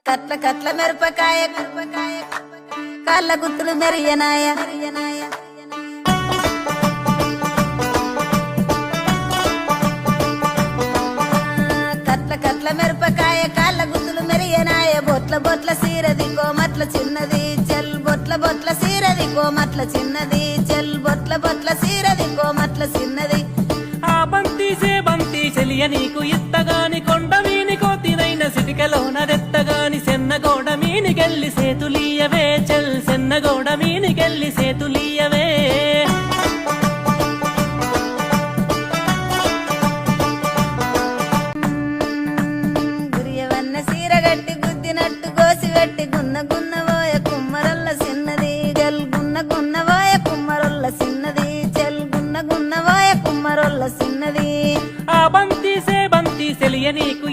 కట్ల కట్ల మిరపకాయ కాళ్ళ గుత్తులు మెరియనాయ కట్ల కట్ల మిరపకాయ కాళ్ళ గుత్తులు మెరియనాయ బొట్ల బొట్ల సీరది కోమట్ల చిన్నది చెల్ బొట్ల బొట్ల సీరది కోమట్ల చిన్నది చెల్ బొట్ల బొట్ల సీరది కోమట్ల చిన్నది ఆ బంతి చెలియ నీకు ఇత్తగాని కొండ మీని కోతినైన సిటికలోన రెత్తగాని సెన్నగోడ మీనికెళ్ళి సేతులీయవే చెల్ సెన్నగోడ మీనికెళ్ళి సేతులీయవే గురియవన్న సీరగట్టి గుద్దినట్టు గోసిగట్టి గున్న గున్నవోయ కుమ్మరొల్ల చిన్నది గల్ గున్న గున్నవోయ కుమ్మరొల్ల చిన్నది చెల్ గున్న గున్నవోయ కుమ్మరొల్ల చిన్నది ఆ బంతి చెలియ నీకు